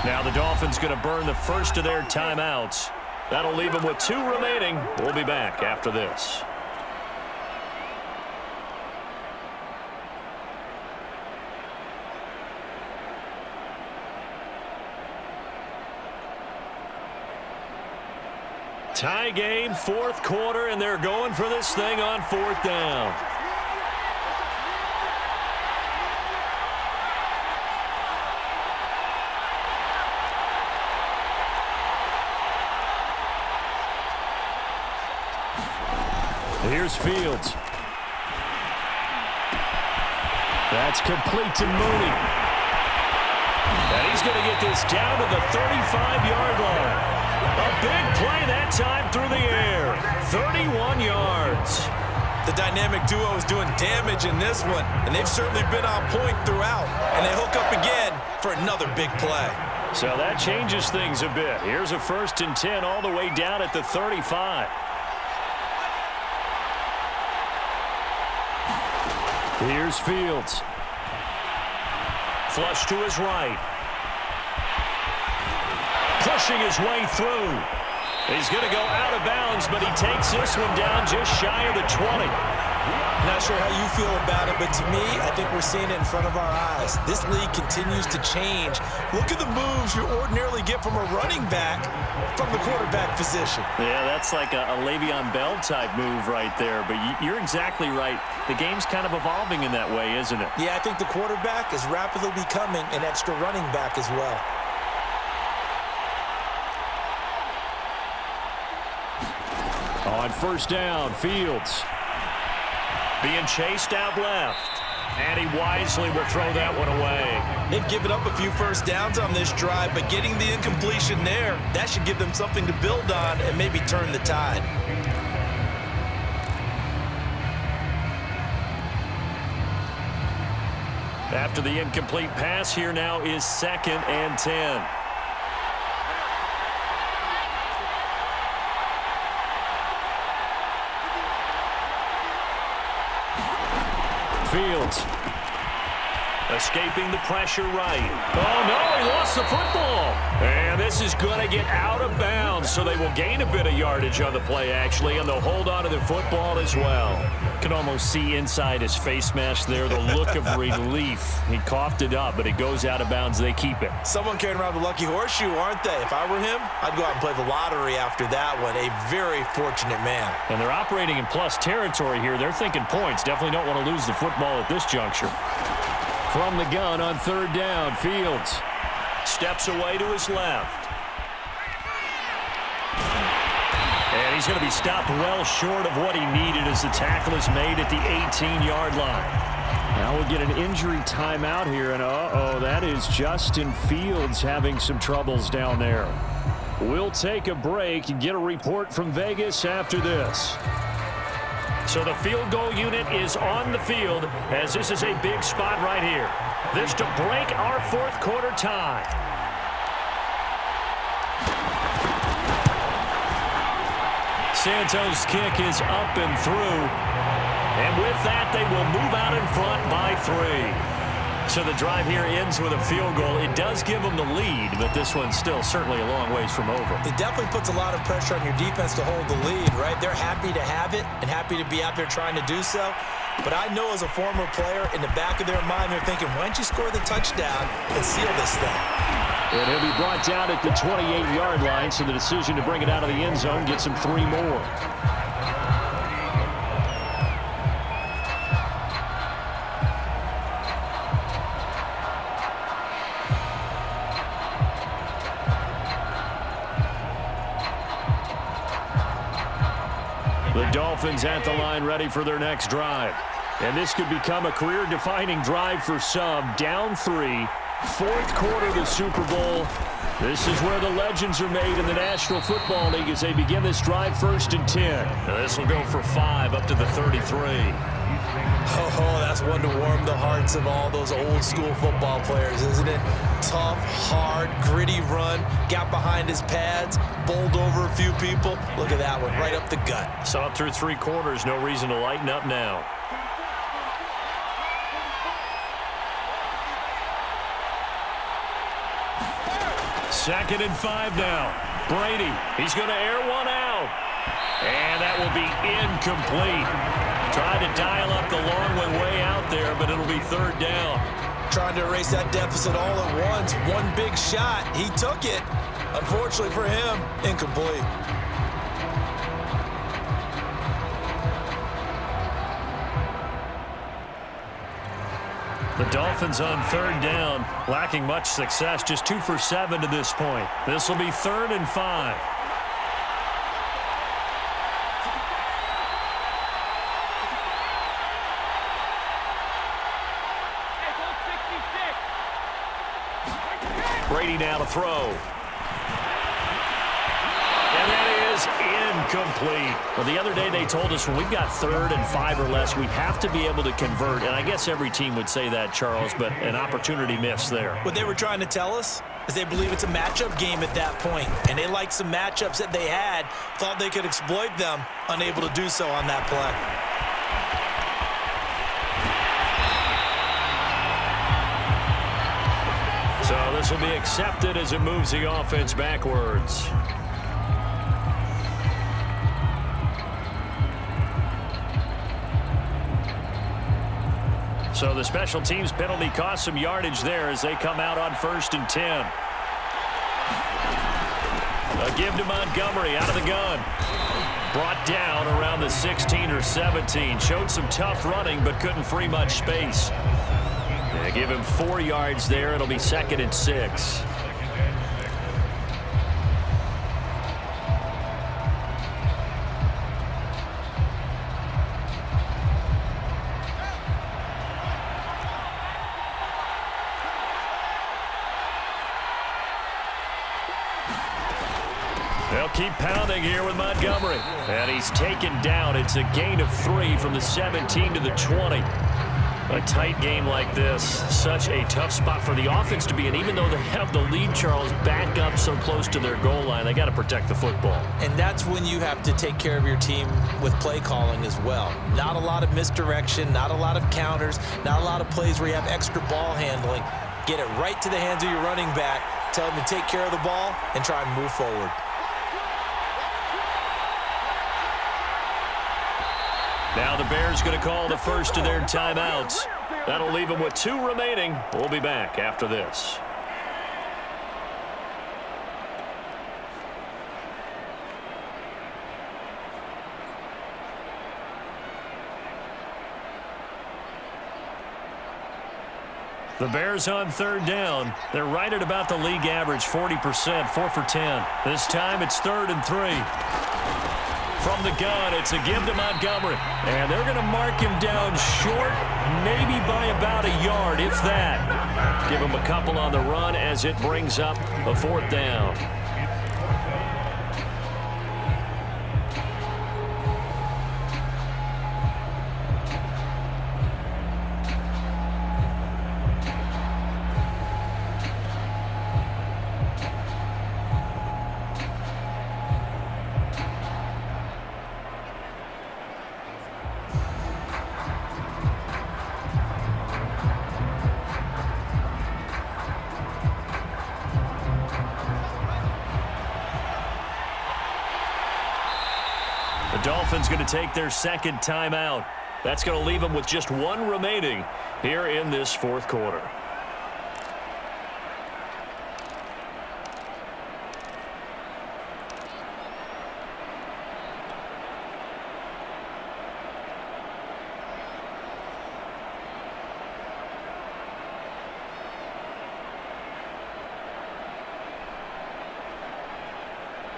Now the Dolphins going to burn the first of their timeouts. That'll leave them with 2 remaining. We'll be back after this. Tie game, 4th quarter, and they're going for this thing on 4th down. Here's Fields. That's complete to Mooney. And he's going to get this down to the 35-yard line. A big play that time through the air. 31 yards. The dynamic duo is doing damage in this one, and they've certainly been on point throughout. And they hook up again for another big play. So that changes things a bit. Here's a 1st and 10 all the way down at the 35. Here's Fields. Flush to his right. Pushing his way through. He's going to go out of bounds, but he takes this one down just shy of the 20. Not sure how you feel about it, but to me, I think we're seeing it in front of our eyes. This league continues to change. Look at the moves you ordinarily get from a running back from the quarterback position. Yeah, that's like a Le'Veon Bell type move right there, but you're exactly right. The game's kind of evolving in that way, isn't it? Yeah, I think the quarterback is rapidly becoming an extra running back as well. On 1st down, Fields being chased out left, and he wisely will throw that one away. They've given up a few first downs on this drive, but getting the incompletion there, that should give them something to build on and maybe turn the tide. After the incomplete pass, here now is 2nd and 10. Fields escaping the pressure right. Oh, no, he lost the football. And this is going to get out of bounds, so they will gain a bit of yardage on the play, actually, and they'll hold on to the football as well. Can almost see inside his face mask there the look of relief. He coughed it up, but it goes out of bounds. They keep it. Someone carrying around the lucky horseshoe, aren't they? If I were him, I'd go out and play the lottery after that one. A very fortunate man. And they're operating in plus territory here. They're thinking points. Definitely don't want to lose the football at this juncture. From the gun on 3rd down, Fields steps away to his left. And he's going to be stopped well short of what he needed as the tackle is made at the 18-yard line. Now we'll get an injury timeout here, and that is Justin Fields having some troubles down there. We'll take a break and get a report from Vegas after this. So the field goal unit is on the field as this is a big spot right here. This to break our 4th quarter tie. Santos' kick is up and through. And with that, they will move out in front by 3. So the drive here ends with a field goal. It does give them the lead, but this one's still certainly a long ways from over. It definitely puts a lot of pressure on your defense to hold the lead, right? They're happy to have it and happy to be out there trying to do so. But I know as a former player, in the back of their mind, they're thinking, why don't you score the touchdown and seal this thing? And he'll be brought down at the 28-yard line, so the decision to bring it out of the end zone gets him 3 more. The Dolphins at the line ready for their next drive. And this could become a career-defining drive for some. Down 3, 4th quarter of the Super Bowl. This is where the legends are made in the National Football League as they begin this drive 1st and 10. Now this will go for 5 up to the 33. Oh, that's one to warm the hearts of all those old school football players, isn't it? Tough, hard, gritty run, got behind his pads, bowled over a few people. Look at that one, right up the gut. Saw it through 3 quarters, no reason to lighten up now. 2nd and 5 now. Brady, he's going to air one out. And that will be incomplete. Trying to dial up the long one way out there, but it'll be 3rd down. Trying to erase that deficit all at once. One big shot. He took it. Unfortunately for him, incomplete. The Dolphins on 3rd down, lacking much success, just 2 for 7 to this point. This will be 3rd and 5. Brady now to throw. And that is incomplete. Well, the other day they told us when we've got 3rd and 5 or less, we have to be able to convert. And I guess every team would say that, Charles, but an opportunity missed there. What they were trying to tell us is they believe it's a matchup game at that point. And they liked some matchups that they had, thought they could exploit them, unable to do so on that play. So this will be accepted as it moves the offense backwards. So the special teams penalty cost some yardage there as they come out on 1st and 10. A give to Montgomery out of the gun. Brought down around the 16 or 17. Showed some tough running but couldn't free much space. They give him 4 yards there. It'll be 2nd and 6. They'll keep pounding here with Montgomery. And he's taken down. It's a gain of 3 from the 17 to the 20. A tight game like this, such a tough spot for the offense to be in. Even though they have the lead, Charles, back up so close to their goal line, they got to protect the football. And that's when you have to take care of your team with play calling as well. Not a lot of misdirection, not a lot of counters, not a lot of plays where you have extra ball handling. Get it right to the hands of your running back, tell them to take care of the ball, and try and move forward. Now the Bears going to call the first of their timeouts. That'll leave them with 2 remaining. We'll be back after this. The Bears on 3rd down. They're right at about the league average, 40%, 4 for 10. This time it's 3rd and 3. From the gun, it's a give to Montgomery. And they're going to mark him down short, maybe by about a yard, if that. Give him a couple on the run as it brings up a 4th down. The Dolphins going to take their 2nd timeout. That's going to leave them with just 1 remaining here in this 4th quarter.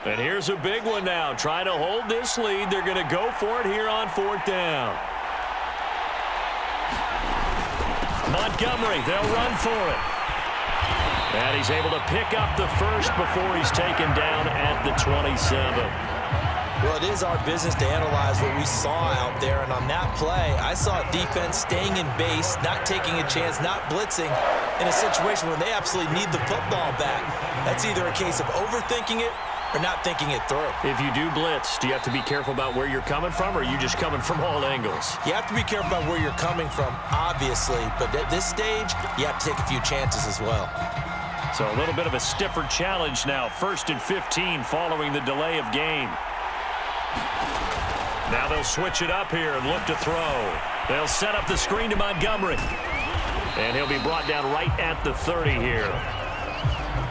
And here's a big one now. Trying to hold this lead. They're going to go for it here on 4th down. Montgomery, they'll run for it. And he's able to pick up the first before he's taken down at the 27. Well, it is our business to analyze what we saw out there. And on that play, I saw defense staying in base, not taking a chance, not blitzing in a situation where they absolutely need the football back. That's either a case of overthinking it or not thinking it through. If you do blitz, do you have to be careful about where you're coming from, or are you just coming from all angles? You have to be careful about where you're coming from, obviously, but at this stage, you have to take a few chances as well. So a little bit of a stiffer challenge now. 1st and 15 following the delay of game. Now they'll switch it up here and look to throw. They'll set up the screen to Montgomery. And he'll be brought down right at the 30 here.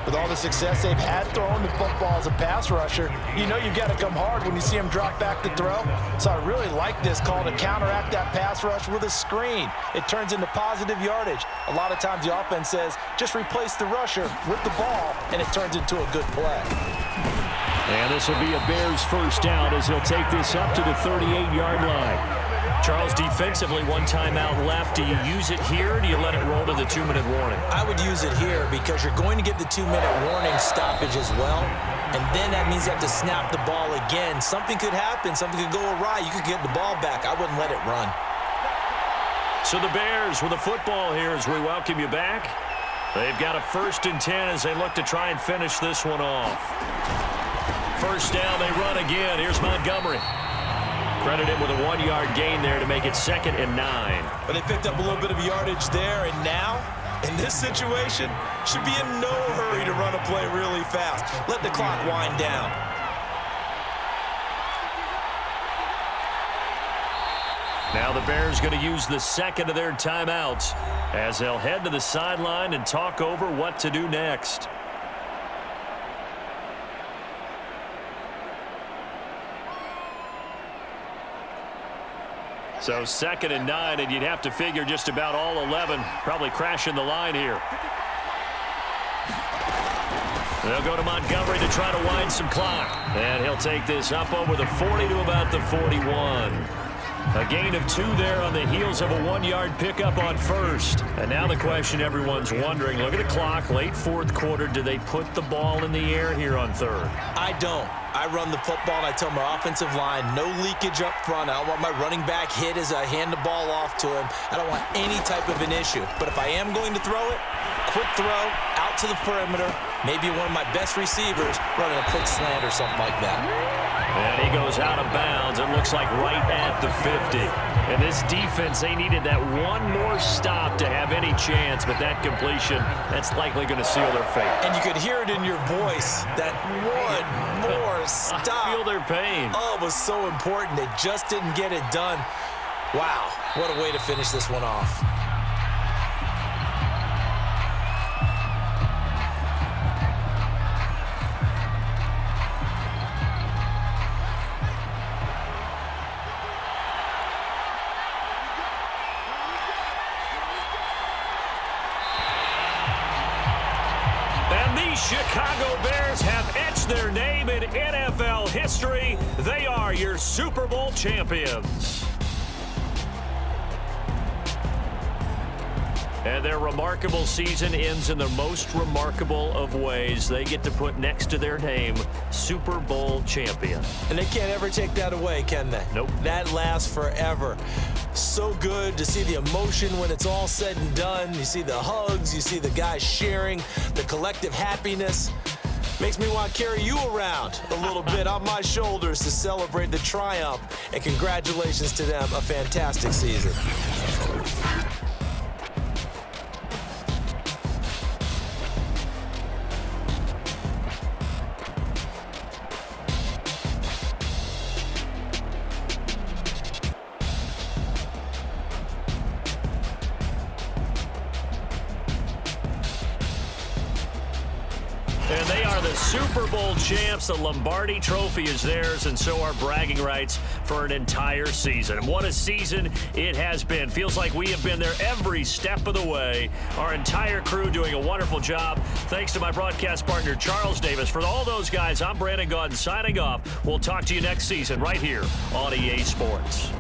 With all the success they've had throwing the football as a pass rusher, you know you've got to come hard when you see him drop back to throw. So I really like this call to counteract that pass rush with a screen. It turns into positive yardage. A lot of times the offense says, just replace the rusher with the ball, and it turns into a good play. And this will be a Bears first down as he'll take this up to the 38-yard line. Charles, defensively, 1 timeout left. Do you use it here, or do you let it roll to the 2-minute warning? I would use it here because you're going to get the 2-minute warning stoppage as well. And then that means you have to snap the ball again. Something could happen. Something could go awry. You could get the ball back. I wouldn't let it run. So the Bears with a football here as we welcome you back. They've got a 1st and 10 as they look to try and finish this one off. First down, they run again. Here's Montgomery. Credit him with a 1-yard gain there to make it 2nd and 9. But they picked up a little bit of yardage there, and now, in this situation, should be in no hurry to run a play really fast. Let the clock wind down. Now the Bears going to use the 2nd of their timeouts as they'll head to the sideline and talk over what to do next. So 2nd and 9, and you'd have to figure just about all 11 probably crashing the line here. They'll go to Montgomery to try to wind some clock. And he'll take this up over the 40 to about the 41. A gain of 2 there on the heels of a 1-yard pickup on first. And now the question everyone's wondering, look at the clock, late 4th quarter, do they put the ball in the air here on 3rd? I don't. I run the football, and I tell my offensive line, no leakage up front. I don't want my running back hit as I hand the ball off to him. I don't want any type of an issue. But if I am going to throw it, quick throw, out to the perimeter, maybe one of my best receivers running a quick slant or something like that. And he goes out of bounds. It looks like right at the 50. And this defense, they needed that one more stop to have any chance, but that completion, that's likely going to seal their fate. And you could hear it in your voice, that one more stop. I feel their pain. Oh, it was so important. They just didn't get it done. Wow, what a way to finish this one off. Chicago Bears have etched their name in NFL history. They are your Super Bowl champions. And their remarkable season ends in the most remarkable of ways. They get to put next to their name, Super Bowl champion. And they can't ever take that away, can they? Nope. That lasts forever. So good to see the emotion when it's all said and done. You see the hugs, you see the guys sharing, the collective happiness. Makes me want to carry you around a little bit on my shoulders to celebrate the triumph. And congratulations to them, a fantastic season. And they are the Super Bowl champs. The Lombardi Trophy is theirs, and so are bragging rights for an entire season. And what a season it has been. Feels like we have been there every step of the way. Our entire crew doing a wonderful job. Thanks to my broadcast partner, Charles Davis. For all those guys, I'm Brandon Gaudin signing off. We'll talk to you next season right here on EA Sports.